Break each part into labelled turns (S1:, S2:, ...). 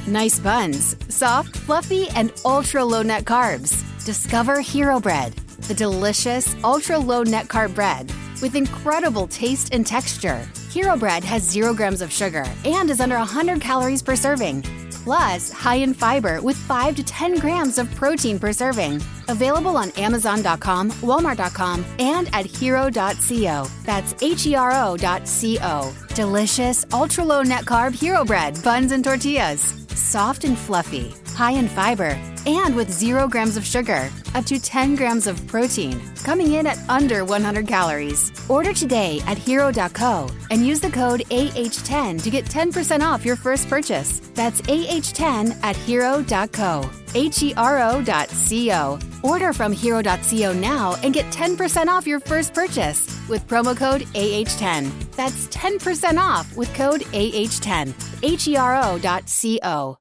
S1: Nice buns, soft, fluffy, and ultra-low net carbs. Discover Hero Bread, the delicious ultra-low net carb bread with incredible taste and texture. Hero Bread has 0 grams of sugar and is under 100 calories per serving. Plus, high in fiber with 5 to 10 grams of protein per serving. Available on Amazon.com, Walmart.com, and at hero.co. That's HERO.co. Delicious, ultra-low net carb Hero Bread buns and tortillas. Soft and fluffy, high in fiber, and with 0 grams of sugar, up to 10 grams of protein, coming in at under 100 calories. Order today at hero.co and use the code AH10 to get 10% off your first purchase. That's AH10 at hero.co. HERO.co. Order from hero.co now and get 10% off your first purchase with promo code AH10. That's 10% off with code AH10. HERO.co.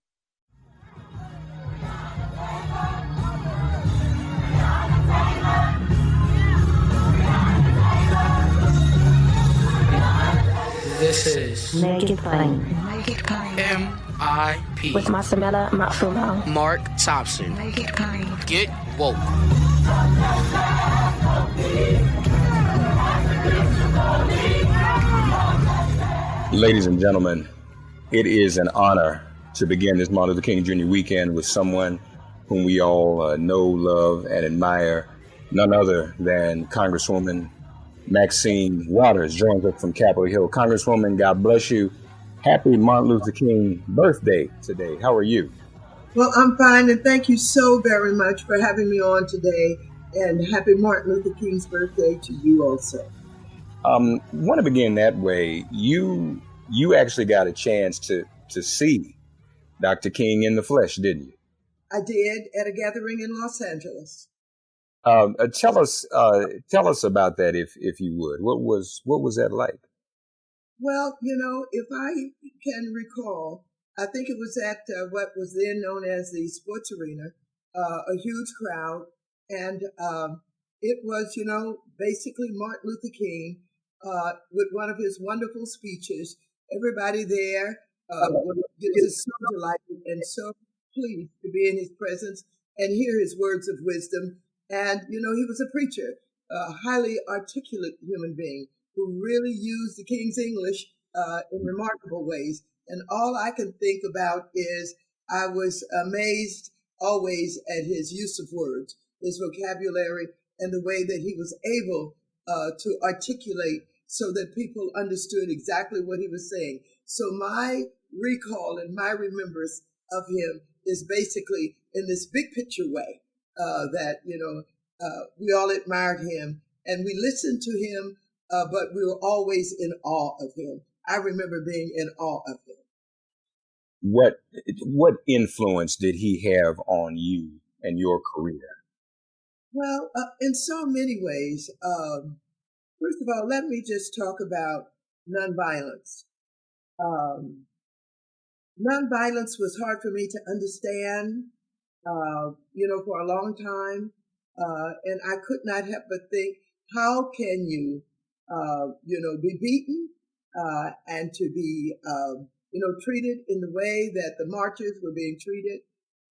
S2: This is
S3: Make It Plain.
S2: MIP
S3: With Masamela Matfumo.
S2: Mark Thompson.
S3: Make It Plain.
S2: Get woke.
S4: Ladies and gentlemen, it is an honor to begin this Martin Luther King Jr. weekend with someone whom we all know, love, and admire, none other than Congresswoman Maxine Waters joins us from Capitol Hill. Congresswoman, God bless you. Happy Martin Luther King birthday today. How are you?
S5: Well, I'm fine, and thank you so very much for having me on today. And happy Martin Luther King's birthday to you also.
S4: Want to begin that way. You actually got a chance to see Dr. King in the flesh, didn't you?
S5: I did, at a gathering in Los Angeles.
S4: Tell us about that, if you would. What was that like?
S5: Well, if I can recall, I think it was at what was then known as the sports arena, a huge crowd. And it was, basically Martin Luther King with one of his wonderful speeches. Everybody there was just so delighted and so pleased to be in his presence and hear his words of wisdom. And, he was a preacher, a highly articulate human being who really used the King's English in remarkable ways. And all I can think about is I was amazed always at his use of words, his vocabulary, and the way that he was able to articulate so that people understood exactly what he was saying. So my recall and my remembrance of him is basically in this big picture way. That, we all admired him and we listened to him, but we were always in awe of him. I remember being in awe of him.
S4: What influence did he have on you and your career?
S5: Well, in so many ways. First of all, let me just talk about nonviolence. Nonviolence was hard for me to understand, for a long time. And I could not help but think, how can you, be beaten and to be, treated in the way that the marchers were being treated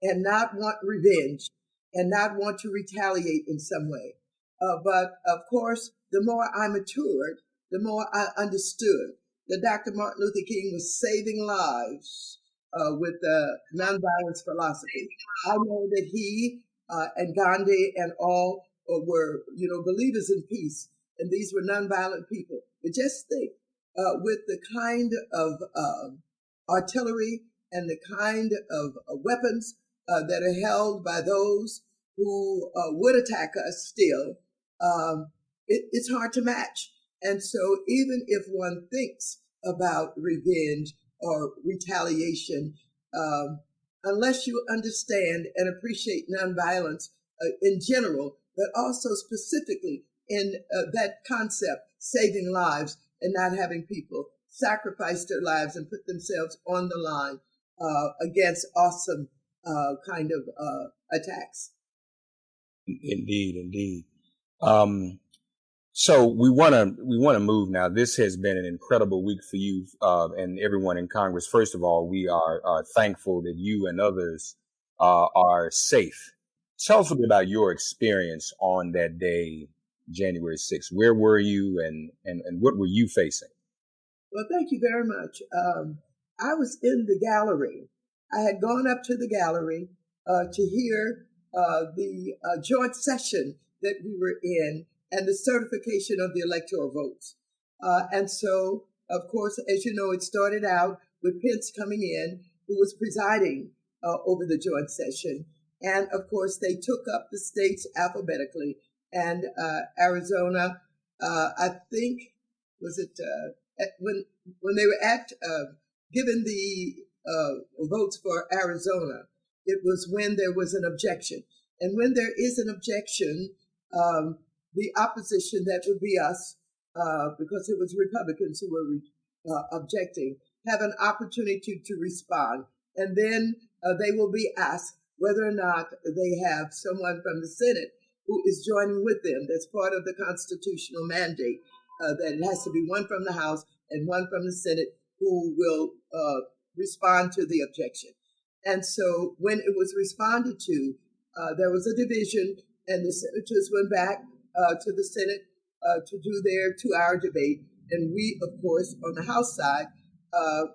S5: and not want revenge and not want to retaliate in some way. But of course, the more I matured, the more I understood that Dr. Martin Luther King was saving lives with the nonviolence philosophy. I know that he and Gandhi and all were, believers in peace, and these were nonviolent people. But just think, with the kind of artillery and the kind of weapons that are held by those who would attack us still, it's hard to match. And so even if one thinks about revenge or retaliation, unless you understand and appreciate nonviolence in general, but also specifically in that concept, saving lives and not having people sacrifice their lives and put themselves on the line against awesome kind of attacks.
S4: Indeed. So we want to move now. This has been an incredible week for you and everyone in Congress. First of all, we are thankful that you and others are safe. Tell us a bit about your experience on that day, January 6th. Where were you and what were you facing?
S5: Well, thank you very much. I was in the gallery. I had gone up to the gallery to hear the joint session that we were in and the certification of the electoral votes. And so, of course, as you know, it started out with Pence coming in, who was presiding over the joint session. And of course, they took up the states alphabetically. And Arizona, I think, was it when they were given the votes for Arizona, it was when there was an objection. And when there is an objection, the opposition, that would be us, because it was Republicans who were objecting, have an opportunity to respond. And then they will be asked whether or not they have someone from the Senate who is joining with them. That's part of the constitutional mandate, that it has to be one from the House and one from the Senate who will respond to the objection. And so when it was responded to, there was a division, and the senators went back to the Senate to do their 2-hour debate. And we, of course, on the House side,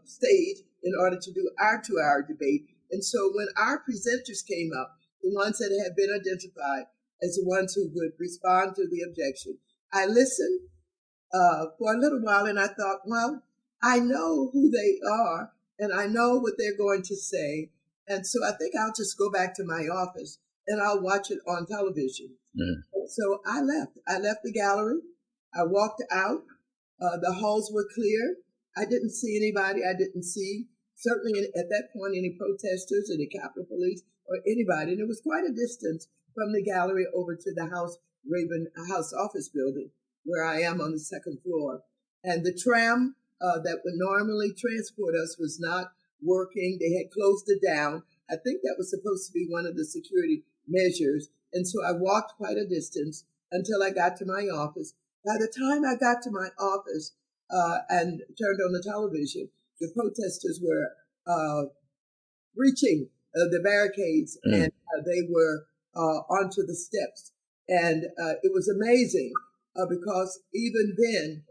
S5: stayed in order to do our 2-hour debate. And so when our presenters came up, the ones that had been identified as the ones who would respond to the objection, I listened for a little while, and I thought, well, I know who they are, and I know what they're going to say. And so I think I'll just go back to my office and I'll watch it on television. Mm-hmm. So I left. I left the gallery. I walked out. The halls were clear. I didn't see anybody. I didn't see, certainly at that point, any protesters, any Capitol Police, or anybody. And it was quite a distance from the gallery over to the House office building, where I am on the second floor. And the tram that would normally transport us was not working. They had closed it down. I think that was supposed to be one of the security measures. And so I walked quite a distance until I got to my office. By the time I got to my office and turned on the television, the protesters were reaching the barricades, and they were onto the steps. And it was amazing because even then,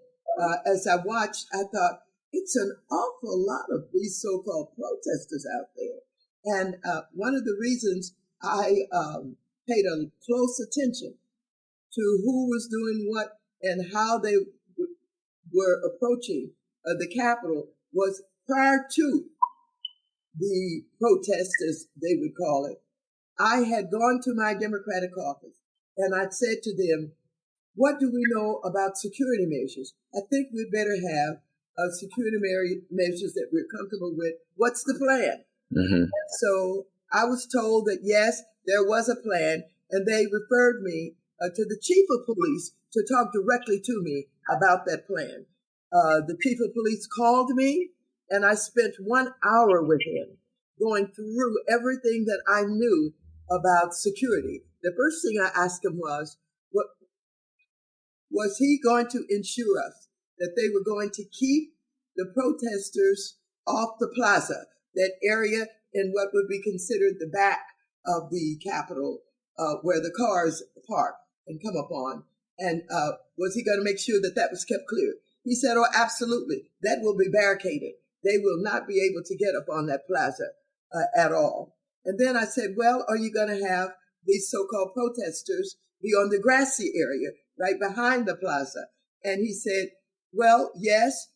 S5: as I watched, I thought, it's an awful lot of these so-called protesters out there. And one of the reasons I paid a close attention to who was doing what and how they were approaching the Capitol was prior to the protest, as they would call it. I had gone to my Democratic office and I'd said to them, what do we know about security measures? I think we'd better have security measures that we're comfortable with. What's the plan? Mm-hmm. So I was told that, yes, there was a plan, and they referred me to the chief of police to talk directly to me about that plan. The chief of police called me, and I spent 1 hour with him going through everything that I knew about security. The first thing I asked him was he going to ensure us that they were going to keep the protesters off the plaza, that area in what would be considered the back of the Capitol, where the cars park and come upon? And was he going to make sure that that was kept clear? He said, oh, absolutely. That will be barricaded. They will not be able to get up on that plaza at all. And then I said, well, are you going to have these so-called protesters be on the grassy area right behind the plaza? And he said, well, yes,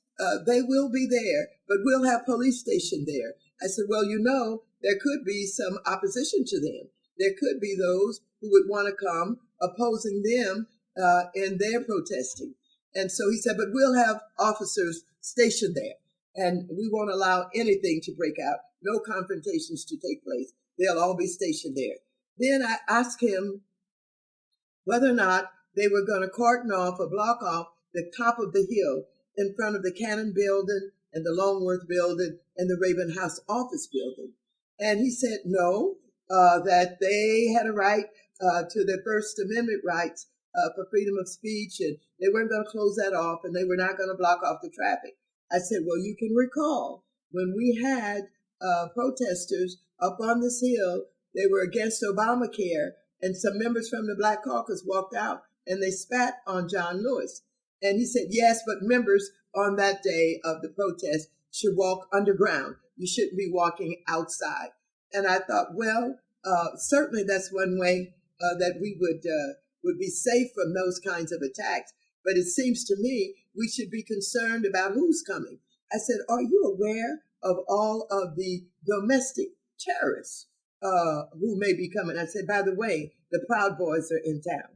S5: they will be there, but we'll have police stationed there. I said, well, there could be some opposition to them. There could be those who would want to come opposing them in their protesting. And so he said, but we'll have officers stationed there, and we won't allow anything to break out, no confrontations to take place. They'll all be stationed there. Then I asked him whether or not they were going to cordon off or block off the top of the hill in front of the Cannon Building and the Longworth Building and the Raven House office building. And he said no, that they had a right to their First Amendment rights for freedom of speech, and they weren't going to close that off, and they were not going to block off the traffic. I said, well, you can recall when we had protesters up on this hill, they were against Obamacare, and some members from the Black Caucus walked out and they spat on John Lewis. And he said, yes, but members on that day of the protest should walk underground. You shouldn't be walking outside. And I thought, well, certainly that's one way that we would be safe from those kinds of attacks. But it seems to me we should be concerned about who's coming. I said, are you aware of all of the domestic terrorists who may be coming? I said, by the way, the Proud Boys are in town.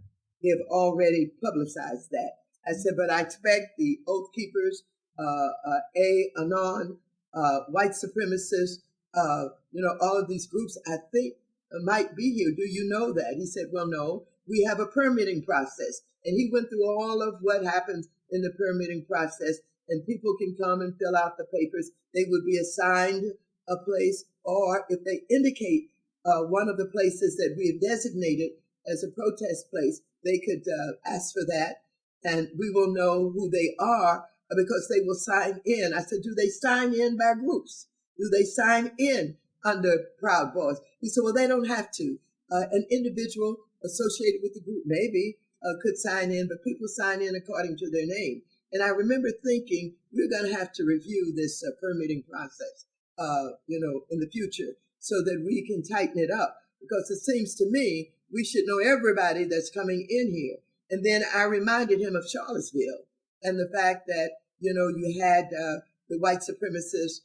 S5: They have already publicized that. I said, but I expect the Oath Keepers, Anon, white supremacists, all of these groups, I think, might be here. Do you know that? He said, well, no, we have a permitting process. And he went through all of what happens in the permitting process, and people can come and fill out the papers. They would be assigned a place, or if they indicate one of the places that we have designated as a protest place, they could ask for that, and we will know who they are because they will sign in. I said, do they sign in by groups? Do they sign in under Proud Boys? He said, well, they don't have to. An individual associated with the group maybe could sign in, but people sign in according to their name. And I remember thinking, we're going to have to review this permitting process, in the future so that we can tighten it up. Because it seems to me we should know everybody that's coming in here. And then I reminded him of Charlottesville and the fact that, you had the white supremacists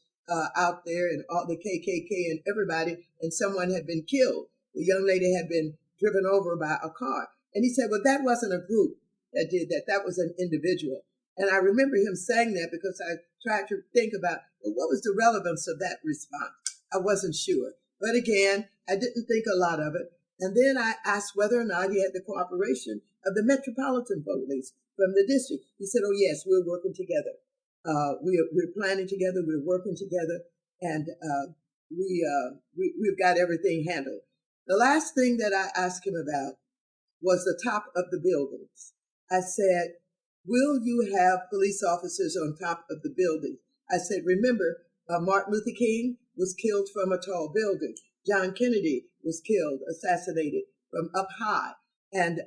S5: out there and all the KKK and everybody, and someone had been killed. The young lady had been driven over by a car. And he said, well, that wasn't a group that did that. That was an individual. And I remember him saying that because I tried to think about, well, what was the relevance of that response? I wasn't sure. But again, I didn't think a lot of it. And then I asked whether or not he had the cooperation of the Metropolitan Police from the district. He said, oh, yes, we're working together. We're planning together. We're working together. And we've got everything handled. The last thing that I asked him about was the top of the buildings. I said, will you have police officers on top of the building? I said, remember, Martin Luther King was killed from a tall building. John Kennedy was killed, assassinated from up high. And,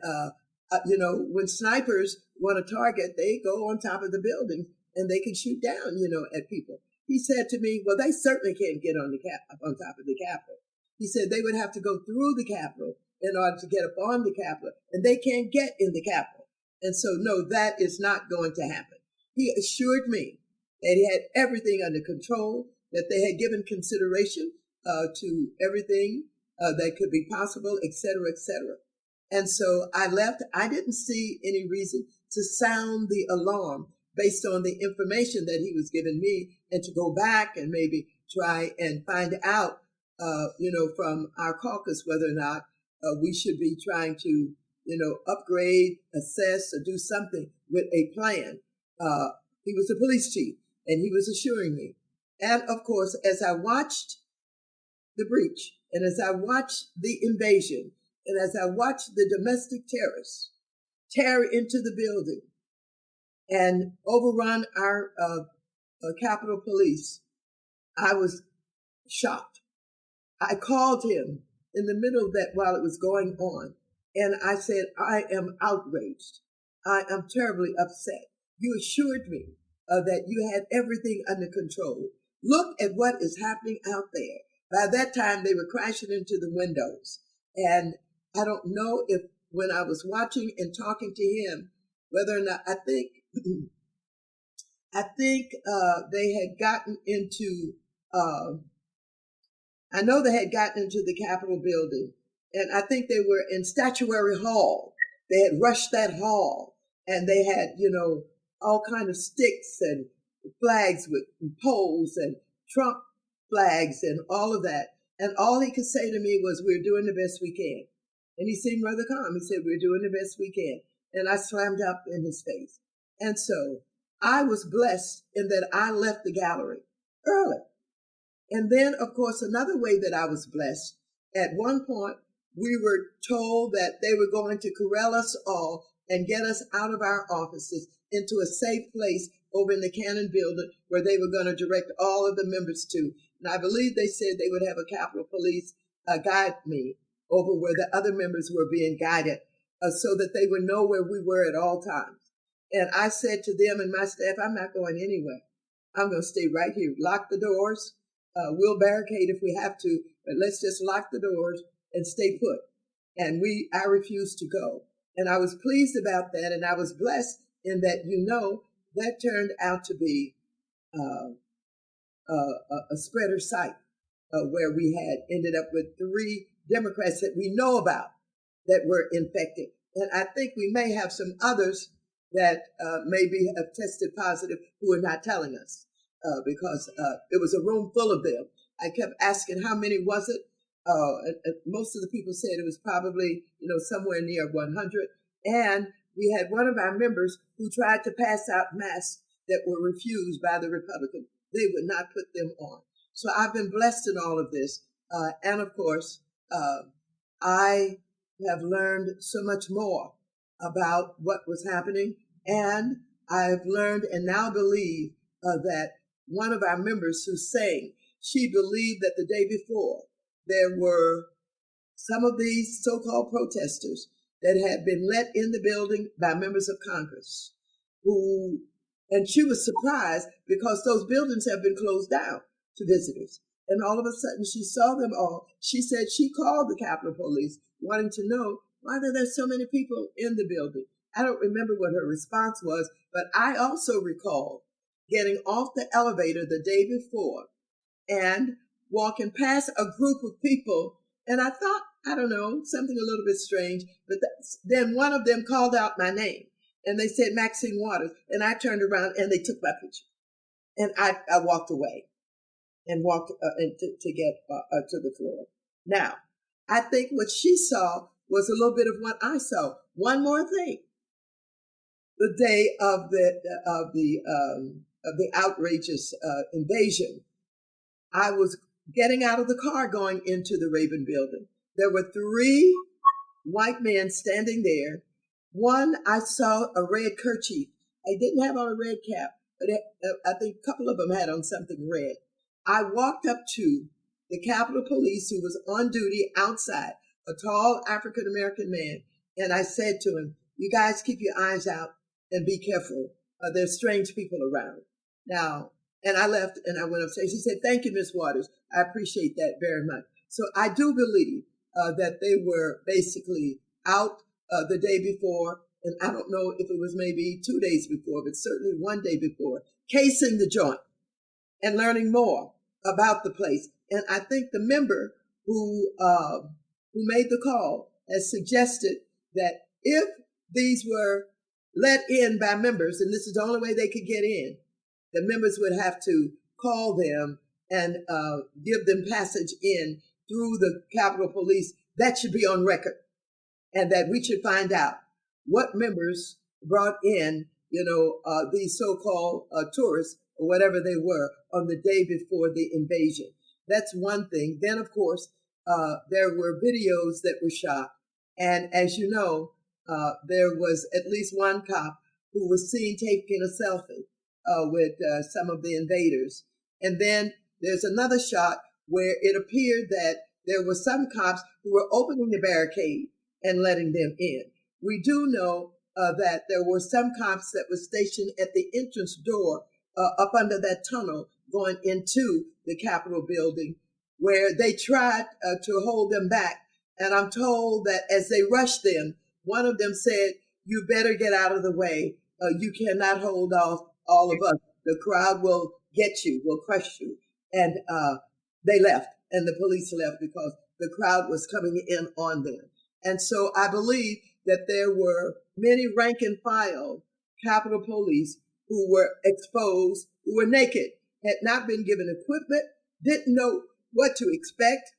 S5: when snipers want to target, they go on top of the building and they can shoot down, at people. He said to me, well, they certainly can't get on top of the Capitol. He said they would have to go through the Capitol in order to get up on the Capitol, and they can't get in the Capitol. And so, no, that is not going to happen. He assured me that he had everything under control, that they had given consideration to everything that could be possible, et cetera, et cetera. And so I left. I didn't see any reason to sound the alarm based on the information that he was giving me, and to go back and maybe try and find out, from our caucus whether or not we should be trying to, upgrade, assess, or do something with a plan. He was the police chief, and he was assuring me. And of course, as I watched the breach, and as I watched the invasion, and as I watched the domestic terrorists tear into the building and overrun our Capitol Police, I was shocked. I called him in the middle of that while it was going on, and I said, I am outraged. I am terribly upset. You assured me that you had everything under control. Look at what is happening out there. By that time, they were crashing into the windows. And I don't know if when I was watching and talking to him, whether or not, I think they had gotten into, I know they had gotten into the Capitol building, and I think they were in Statuary Hall. They had rushed that hall, and they had, all kind of sticks and flags with poles and Trump flags and all of that. And all he could say to me was, we're doing the best we can. And he seemed rather calm. He said, we're doing the best we can. And I slammed up in his face. And so I was blessed in that I left the gallery early. And then, of course, another way that I was blessed, at one point, we were told that they were going to corral us all and get us out of our offices into a safe place over in the Cannon building where they were going to direct all of the members to. And I believe they said they would have a Capitol Police guide me over where the other members were being guided so that they would know where we were at all times. And I said to them and my staff, I'm not going anywhere. I'm going to stay right here. Lock the doors. We'll barricade if we have to, but let's just lock the doors and stay put. And I refused to go. And I was pleased about that. And I was blessed in that, that turned out to be a spreader site where we had ended up with 3 Democrats that we know about that were infected. And I think we may have some others that maybe have tested positive who are not telling us because it was a room full of them. I kept asking how many was it? And most of the people said it was probably, somewhere near 100. And we had one of our members who tried to pass out masks that were refused by the Republicans. They would not put them on. So I've been blessed in all of this. And of course, I have learned so much more about what was happening. And I've learned and now believe that one of our members who's saying she believed that the day before there were some of these so-called protesters that had been let in the building by members of Congress and she was surprised because those buildings have been closed down to visitors. And all of a sudden she saw them all. She said she called the Capitol Police wanting to know why there are so many people in the building. I don't remember what her response was, but I also recall getting off the elevator the day before and walking past a group of people. And I thought, I don't know, something a little bit strange. But then one of them called out my name and they said Maxine Waters. And I turned around and they took my picture. And I walked away and walked to get to the floor. Now, I think what she saw was a little bit of what I saw. One more thing. The day of the outrageous invasion, I was getting out of the car going into the Raven building. There were 3 white men standing there. One, I saw a red kerchief. I didn't have on a red cap, but I think a couple of them had on something red. I walked up to the Capitol Police who was on duty outside, a tall African-American man, and I said to him, you guys keep your eyes out and be careful. There's strange people around. Now, and I left and I went upstairs. He said, thank you, Miss Waters. I appreciate that very much. So I do believe that they were basically out the day before, and I don't know if it was maybe 2 days before, but certainly one day before, casing the joint and learning more about the place. And I think the member who made the call has suggested that if these were let in by members, and this is the only way they could get in, the members would have to call them and give them passage in through the Capitol Police. That should be on record, and that we should find out what members brought in, these so-called tourists or whatever they were on the day before the invasion. That's one thing. Then, of course, there were videos that were shot, and as you know, there was at least one cop who was seen taking a selfie with some of the invaders. And then there's another shot where it appeared that there were some cops who were opening the barricade and letting them in. We do know that there were some cops that were stationed at the entrance door up under that tunnel going into the Capitol building, where they tried to hold them back. And I'm told that as they rushed them, one of them said, you better get out of the way. You cannot hold off all of us. The crowd will get you, will crush you. And they left, and the police left because the crowd was coming in on them. And so I believe that there were many rank and file Capitol Police who were exposed, who were naked, had not been given equipment, didn't know what to expect,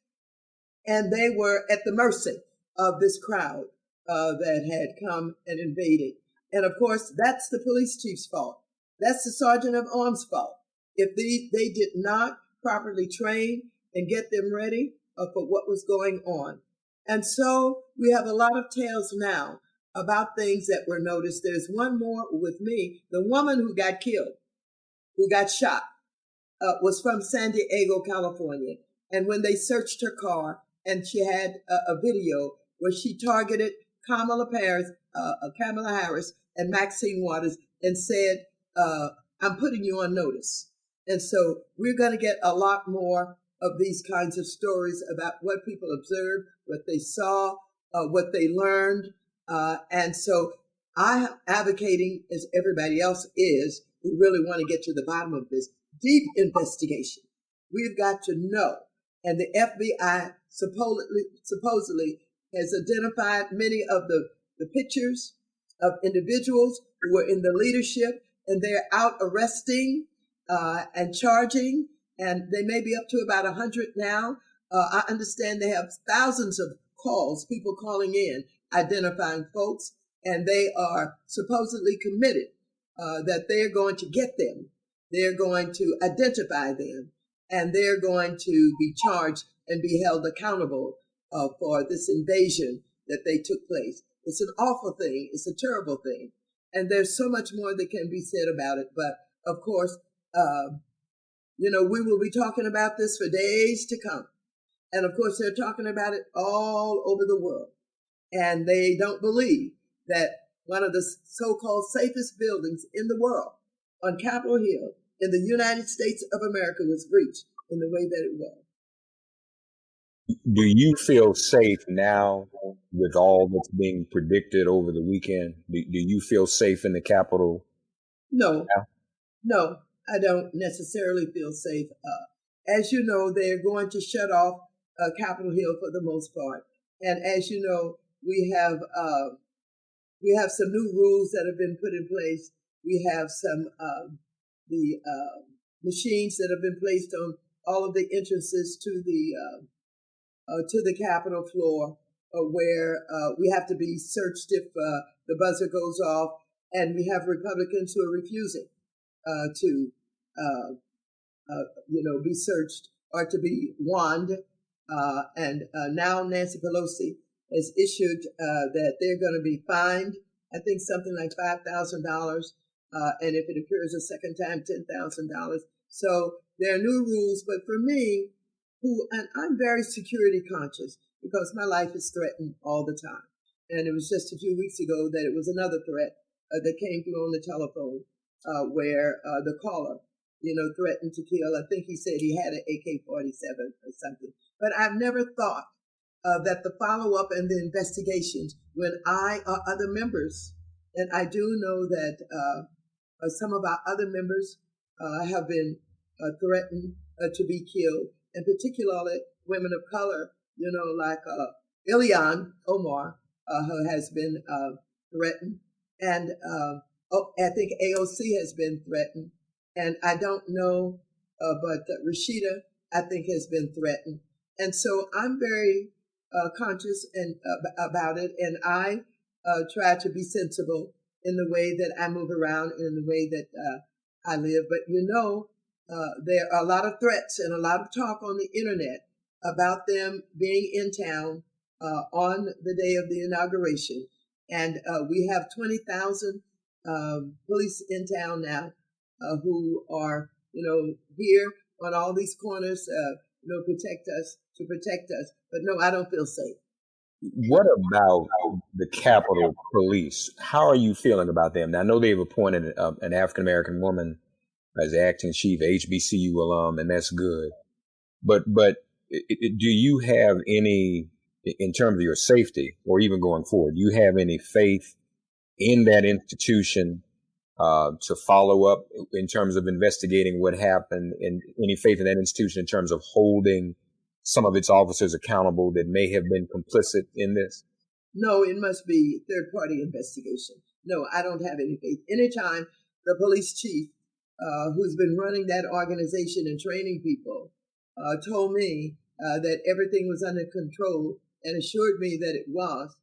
S5: and they were at the mercy of this crowd that had come and invaded. And of course, that's the police chief's fault. That's the sergeant of arms' fault. If they did not properly train and get them ready for what was going on. And so we have a lot of tales now about things that were noticed. There's one more with me. The woman who got killed, who got shot, was from San Diego, California. And when they searched her car, and she had a video where she targeted Kamala Harris and Maxine Waters and said, I'm putting you on notice. And so we're going to get a lot more of these kinds of stories about what people observed, what they saw, what they learned. And so I am advocating, as everybody else is, who really want to get to the bottom of this, deep investigation. We've got to know. And the FBI supposedly has identified many of the pictures of individuals who were in the leadership, and they're out arresting and charging, and they may be up to about 100 now. I understand they have thousands of calls, people calling in, identifying folks, and they are supposedly committed that they're going to get them. They're going to identify them, and they're going to be charged and be held accountable for this invasion that they took place. It's an awful thing. It's a terrible thing. And there's so much more that can be said about it. But of course, we will be talking about this for days to come. And of course, they're talking about it all over the world. And they don't believe that one of the so-called safest buildings in the world on Capitol Hill in the United States of America was breached in the way that it was.
S4: Do you feel safe now with all that's being predicted over the weekend? Do you feel safe in the Capitol?
S5: No,
S4: now?
S5: no, I don't necessarily feel safe. As you know, they're going to shut off Capitol Hill for the most part. And as you know, we have some new rules that have been put in place. We have some the machines that have been placed on all of the entrances to the Capitol floor, where we have to be searched if the buzzer goes off, and we have Republicans who are refusing to be searched or to be wand. And now Nancy Pelosi has issued that they're going to be fined, I think something like $5,000, and if it occurs a second time, $10,000. So there are new rules, but for me, and I'm very security conscious because my life is threatened all the time. And it was just a few weeks ago that it was another threat that came through on the telephone where the caller, threatened to kill. I think he said he had an AK-47 or something. But I've never thought that the follow-up and the investigations, when I or other members, and I do know that some of our other members have been threatened to be killed, and particularly women of color, like Ilhan Omar, who has been threatened, and I think AOC has been threatened, and I don't know, but Rashida, I think, has been threatened. And so I'm very conscious about it, and I try to be sensible in the way that I move around and in the way that I live. But there are a lot of threats and a lot of talk on the internet about them being in town on the day of the inauguration. And we have 20,000 police in town now who are, here on all these corners, to protect us. But no, I don't feel safe.
S4: What about the Capitol Police? How are you feeling about them? Now, I know they've appointed an African-American woman as the acting chief, HBCU alum, and that's good. But do you have any, in terms of your safety or even going forward, do you have any faith in that institution to follow up in terms of investigating what happened, and any faith in that institution in terms of holding some of its officers accountable that may have been complicit in this?
S5: No, it must be third-party investigation. No, I don't have any faith. Anytime the police chief, who's been running that organization and training people, told me that everything was under control and assured me that it was,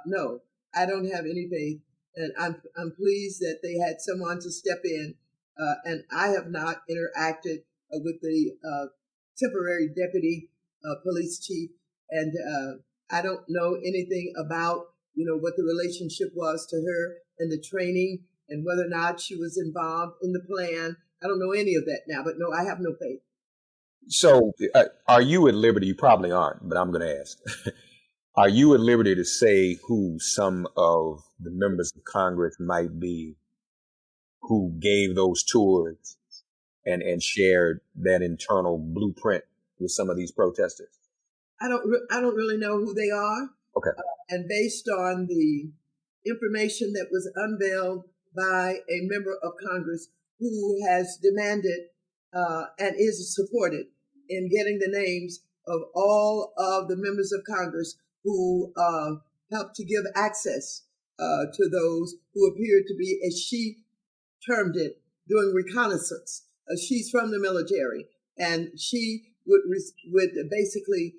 S5: no, I don't have any faith. And I'm pleased that they had someone to step in, and I have not interacted with the temporary deputy police chief, and I don't know anything about what the relationship was to her and the training and whether or not she was involved in the plan. I don't know any of that now, but no, I have no faith.
S4: So are you at liberty? You probably aren't, but I'm going to ask. Are you at liberty to say who some of the members of Congress might be who gave those tours and shared that internal blueprint with some of these protesters?
S5: I don't really know who they are.
S4: Okay.
S5: And based on the information that was unveiled by a member of Congress who has demanded and is supported in getting the names of all of the members of Congress who helped to give access to those who appeared to be, as she termed it, doing reconnaissance. She's from the military, and she would basically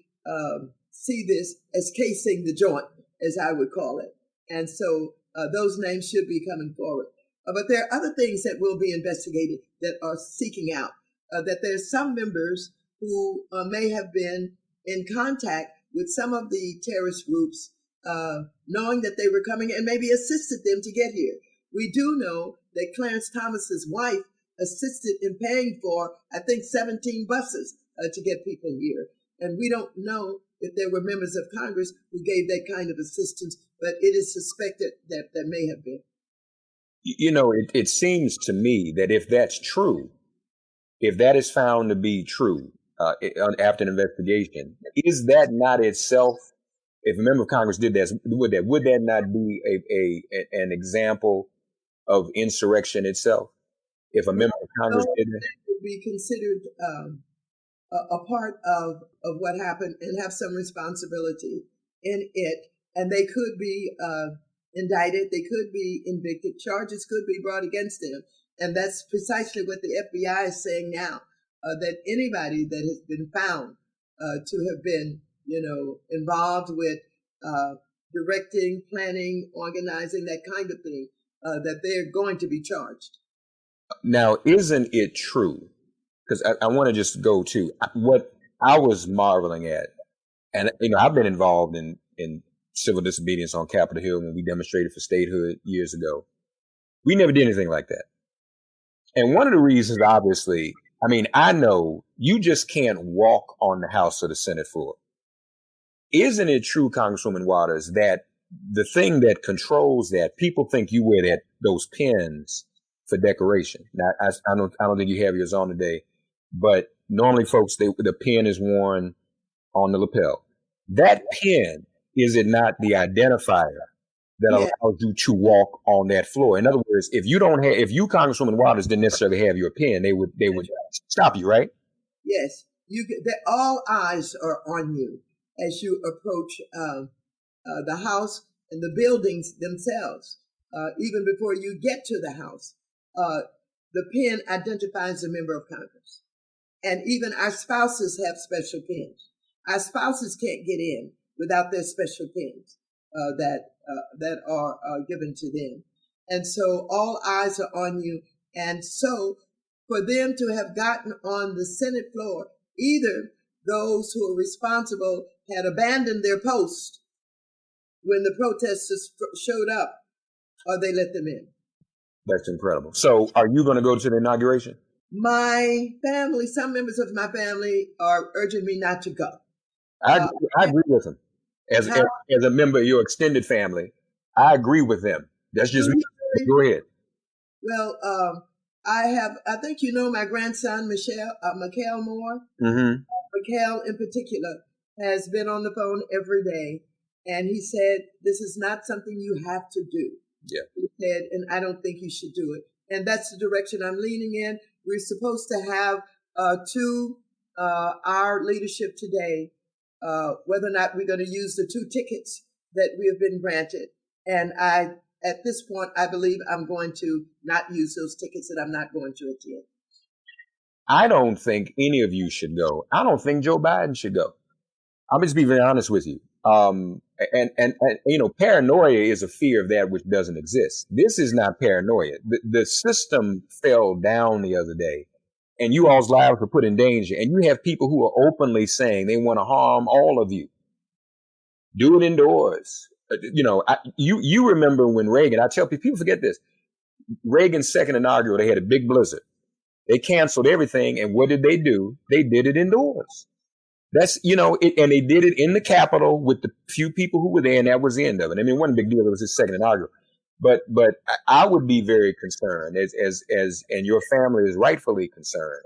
S5: see this as casing the joint, as I would call it. And so those names should be coming forward. But there are other things that will be investigated that are seeking out, that there's some members who may have been in contact with some of the terrorist groups, knowing that they were coming and maybe assisted them to get here. We do know that Clarence Thomas's wife assisted in paying for, I think, 17 buses to get people here. And we don't know if there were members of Congress who gave that kind of assistance, but it is suspected that there may have been.
S4: It seems to me that if that's true, if that is found to be true after an investigation, is that not itself, if a member of Congress did that, would that not be an example of insurrection itself? If a member of Congress did that?
S5: It would be considered a part of what happened and have some responsibility in it. And they could be indicted, they could be convicted, charges could be brought against them. And that's precisely what the FBI is saying now, that anybody that has been found to have been, involved with directing, planning, organizing, that kind of thing, that they're going to be charged.
S4: Now, isn't it true? Because I want to just go to what I was marveling at. And, I've been involved in civil disobedience on Capitol Hill when we demonstrated for statehood years ago. We never did anything like that. And one of the reasons, obviously, I know you just can't walk on the House or the Senate floor. Isn't it true, Congresswoman Waters, that the thing that controls that, people think you wear those pins for decoration? Now, I don't think you have yours on today, but normally folks, the pin is worn on the lapel. That pin, is it not the identifier that allows you to walk on that floor? In other words, if you Congresswoman Waters, didn't necessarily have your pin, they would stop you, right?
S5: Yes, all eyes are on you as you approach the House and the buildings themselves. Even before you get to the House, the pin identifies a member of Congress, and even our spouses have special pins. Our spouses can't get in without their special pins that are given to them. And so all eyes are on you. And so for them to have gotten on the Senate floor, either those who are responsible had abandoned their post when the protesters showed up, or they let them in.
S4: That's incredible. So are you going to go to the inauguration?
S5: My family, some members of my family are urging me not to go.
S4: I agree with them. As a member of your extended family, I agree with them. That's just me. Go ahead.
S5: Well, I think my grandson, Mikhail Moore.
S4: Mm-hmm.
S5: Mikhail in particular has been on the phone every day. And he said, this is not something you have to do.
S4: Yeah.
S5: He said, and I don't think you should do it. And that's the direction I'm leaning in. We're supposed to have our leadership today, whether or not we're going to use the 2 tickets that we have been granted. And at this point, I believe I'm going to not use those tickets, and I'm not going to attend.
S4: I don't think any of you should go. I don't think Joe Biden should go. I'll just be very honest with you. And paranoia is a fear of that which doesn't exist. This is not paranoia. The system fell down the other day, and you all's lives were put in danger. And you have people who are openly saying they want to harm all of you. Do it indoors. You remember when Reagan, I tell people forget this, Reagan's second inaugural, they had a big blizzard. They canceled everything. And what did they do? They did it indoors. That's, and they did it in the Capitol with the few people who were there, and that was the end of it. I mean, it wasn't a big deal. It was his second inaugural. But I would be very concerned and your family is rightfully concerned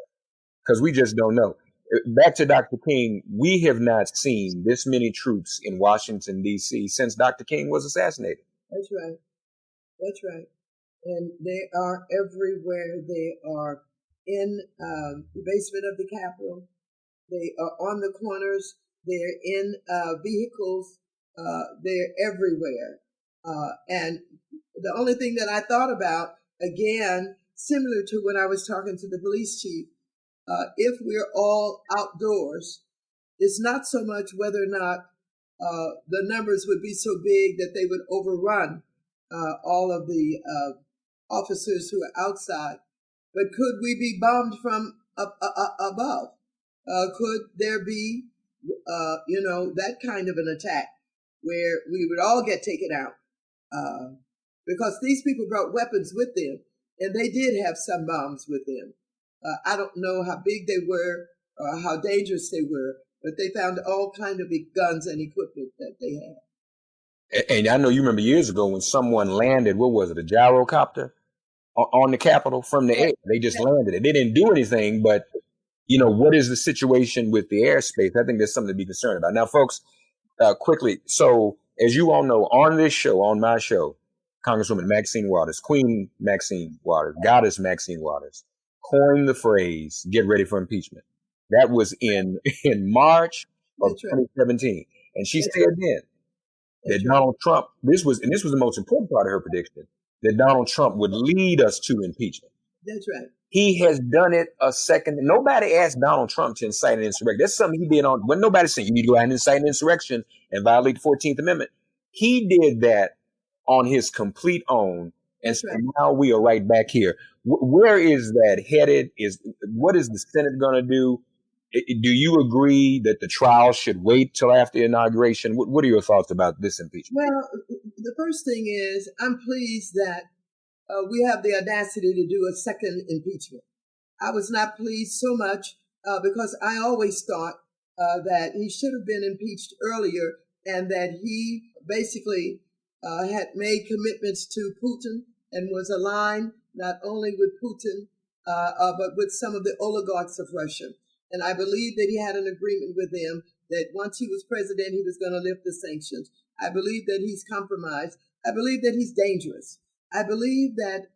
S4: because we just don't know. Back to Dr. King, we have not seen this many troops in Washington, D.C. since Dr. King was assassinated.
S5: That's right. That's right. And they are everywhere. They are in the basement of the Capitol. They are on the corners. They're in vehicles. They're everywhere. And the only thing that I thought about, again, similar to when I was talking to the police chief, if we're all outdoors, it's not so much whether or not the numbers would be so big that they would overrun all of the officers who are outside, but could we be bombed from above? Could there be, that kind of an attack where we would all get taken out? Because these people brought weapons with them, and they did have some bombs with them. I don't know how big they were or how dangerous they were, but they found all kind of big guns and equipment that they had.
S4: And I know you remember years ago when someone landed, what was it, a gyrocopter on the Capitol from the air? They just landed it. They didn't do anything, but, what is the situation with the airspace? I think there's something to be concerned about. Now, folks, quickly, so as you all know, on this show, on my show, Congresswoman Maxine Waters, Queen Maxine Waters, Goddess Maxine Waters, coined the phrase, get ready for impeachment. That was in March of 2017. And she said then that Donald Trump, this was the most important part of her prediction, that Donald Trump would lead us to impeachment.
S5: That's right.
S4: He has done it a second. Nobody asked Donald Trump to incite an insurrection. That's something he did when nobody said you need to go out and incite an insurrection and violate the 14th Amendment. He did that on his complete own. And so now we are right back here. Where is that headed? What is the Senate going to do? Do you agree that the trial should wait till after the inauguration? What are your thoughts about this impeachment?
S5: Well, the first thing is I'm pleased that we have the audacity to do a second impeachment. I was not pleased so much because I always thought that he should have been impeached earlier and that he basically had made commitments to Putin and was aligned not only with Putin, but with some of the oligarchs of Russia. And I believe that he had an agreement with them that once he was president, he was going to lift the sanctions. I believe that he's compromised. I believe that he's dangerous. I believe that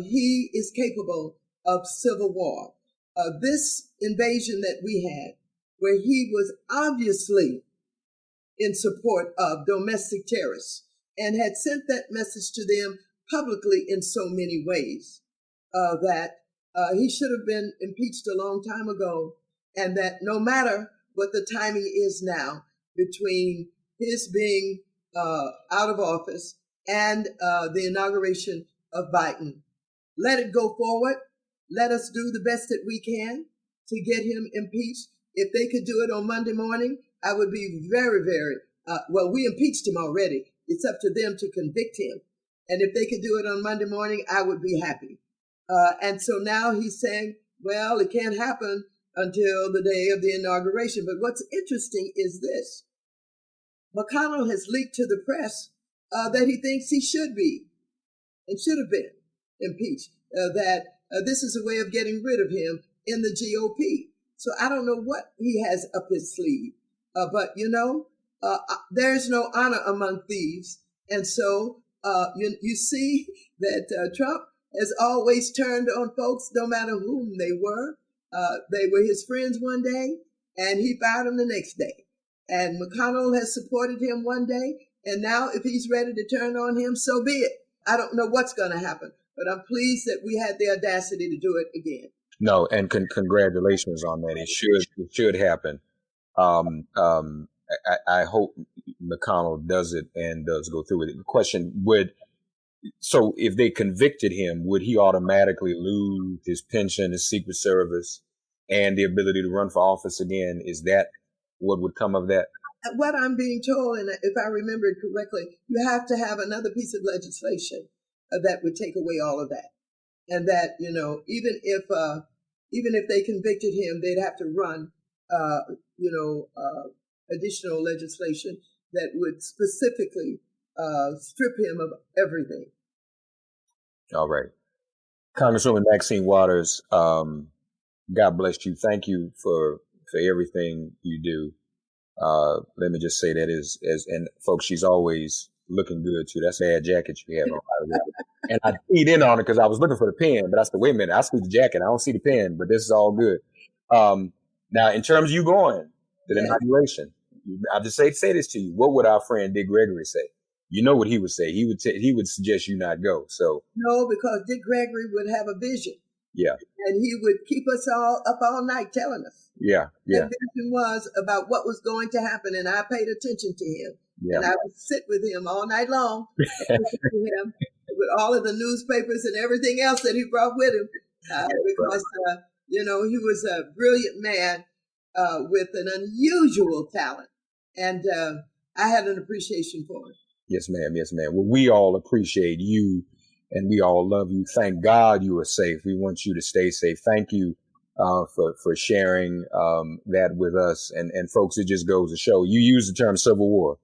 S5: he is capable of civil war. This invasion that we had, where he was obviously in support of domestic terrorists and had sent that message to them publicly in so many ways, that he should have been impeached a long time ago, and that no matter what the timing is now between his being out of office and the inauguration of Biden, let it go forward. Let us do the best that we can to get him impeached. If they could do it on Monday morning, I would be very, very, we impeached him already. It's up to them to convict him. And if they could do it on Monday morning, I would be happy. And so now he's saying, well, it can't happen until the day of the inauguration. But what's interesting is this. McConnell has leaked to the press that he thinks he should be and should have been impeached, that this is a way of getting rid of him in the GOP. So I don't know what he has up his sleeve. But, there's no honor among thieves. And so you see that Trump has always turned on folks, no matter whom they were. They were his friends one day, and he fired them the next day. And McConnell has supported him one day, and now if he's ready to turn on him, so be it. I don't know what's going to happen, but I'm pleased that we had the audacity to do it again.
S4: No, and congratulations on that. It should happen. I hope McConnell does it and does go through with it. The question so if they convicted him, would he automatically lose his pension, his Secret Service, and the ability to run for office again? Is that what would come of that?
S5: what I'm being told, and if I remember it correctly, you have to have another piece of legislation that would take away all of that. And that, even if they convicted him, they'd have to run, additional legislation that would specifically strip him of everything.
S4: All right. Congresswoman Maxine Waters, God bless you. Thank you for everything you do. Let me just say that and folks, she's always looking good too. That's a bad jacket you have on. And I keyed in on it because I was looking for the pen, but I said, wait a minute, I see the jacket. I don't see the pen, but this is all good. Now, in terms of you going to the inauguration, I'll just say this to you. What would our friend Dick Gregory say? You know what he would say. He would suggest you not go. So
S5: no, because Dick Gregory would have a vision.
S4: Yeah.
S5: And he would keep us all up all night telling us.
S4: Yeah. Yeah.
S5: The vision was about what was going to happen, and I paid attention to him. Yeah. And I would sit with him all night long, him with all of the newspapers and everything else that he brought with him, because he was a brilliant man with an unusual talent, and I had an appreciation for him.
S4: Yes, ma'am. Yes, ma'am. Well, we all appreciate you, and we all love you. Thank God you are safe. We want you to stay safe. Thank you for sharing that with us. And folks, it just goes to show. You use the term civil war.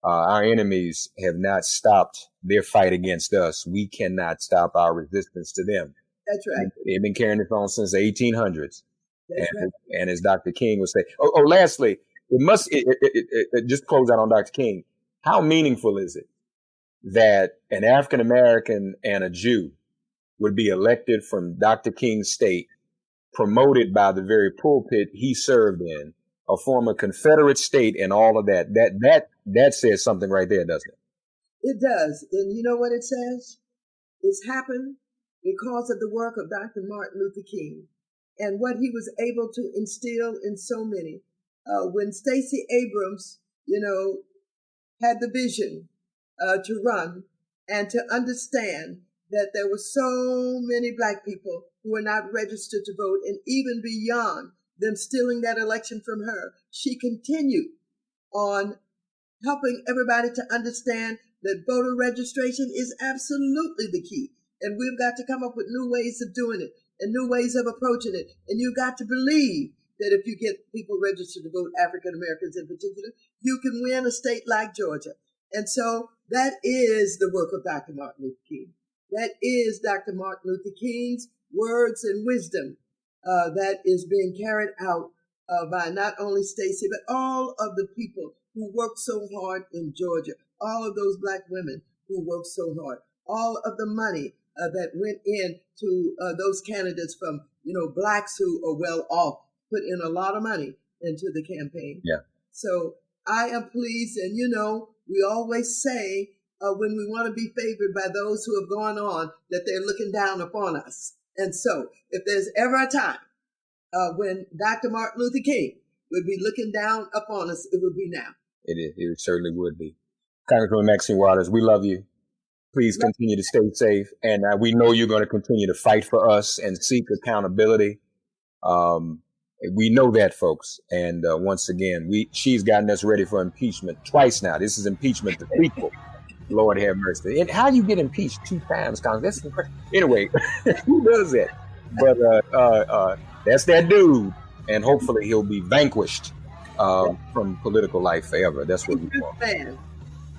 S4: Our enemies have not stopped their fight against us. We cannot stop our resistance to them.
S5: That's right.
S4: They've been carrying this on since the 1800s.
S5: That's right.
S4: And as Dr. King would say, lastly, just close out on Dr. King. How meaningful is it that an African American and a Jew would be elected from Dr. King's state, promoted by the very pulpit he served in, a former Confederate state, and all of that? That says something right there, doesn't it?
S5: It does. And you know what it says? It's happened because of the work of Dr. Martin Luther King and what he was able to instill in so many. When Stacey Abrams, had the vision to run and to understand that there were so many Black people who were not registered to vote, and even beyond them stealing that election from her, she continued on helping everybody to understand that voter registration is absolutely the key. And we've got to come up with new ways of doing it and new ways of approaching it. And you've got to believe that if you get people registered to vote, African Americans in particular, you can win a state like Georgia. And so that is the work of Dr. Martin Luther King. That is Dr. Martin Luther King's words and wisdom that is being carried out by not only Stacey, but all of the people who worked so hard in Georgia, all of those Black women who worked so hard, all of the money that went in to those candidates from, Blacks who are well off, put in a lot of money into the campaign.
S4: Yeah.
S5: So I am pleased. And, we always say when we want to be favored by those who have gone on, that they're looking down upon us. And so if there's ever a time when Dr. Martin Luther King would be looking down upon us, it would be now.
S4: It is. It certainly would be. Congresswoman Maxine Waters, we love you. Please continue to stay safe. And we know you're going to continue to fight for us and seek accountability. We know that, folks. And once again, she's gotten us ready for impeachment twice now. This is impeachment the prequel. Lord have mercy. And how you get impeached 2 times, Congress? Anyway, who does that? But that's that dude. And hopefully he'll be vanquished from political life forever. That's what we want.
S5: Man.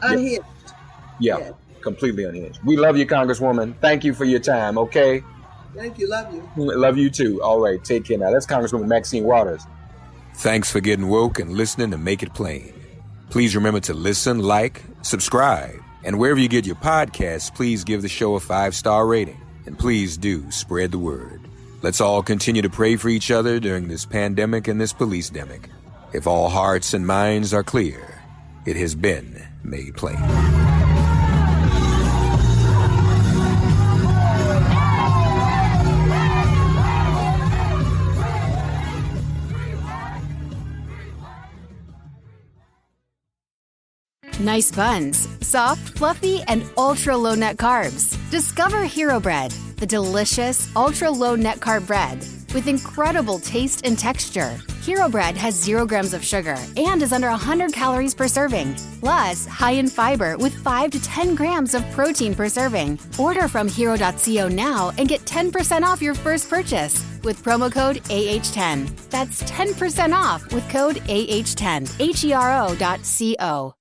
S5: Unhinged.
S4: Yeah, completely unhinged. We love you, Congresswoman. Thank you for your time, okay?
S5: Thank you. Love you.
S4: Love you too. All right. Take care now. That's Congresswoman Maxine Waters. Thanks for getting woke and listening to Make It Plain. Please remember to listen, like, subscribe, and wherever you get your podcasts, please give the show a 5-star rating. And please do spread the word. Let's all continue to pray for each other during this pandemic and this police-demic. If all hearts and minds are clear, it has been made plain.
S1: Nice buns, soft, fluffy, and ultra-low net carbs. Discover Hero Bread, the delicious ultra-low net carb bread with incredible taste and texture. Hero Bread has 0 grams of sugar and is under 100 calories per serving. Plus, high in fiber with 5 to 10 grams of protein per serving. Order from hero.co now and get 10% off your first purchase with promo code AH10. That's 10% off with code AH10. HERO.co.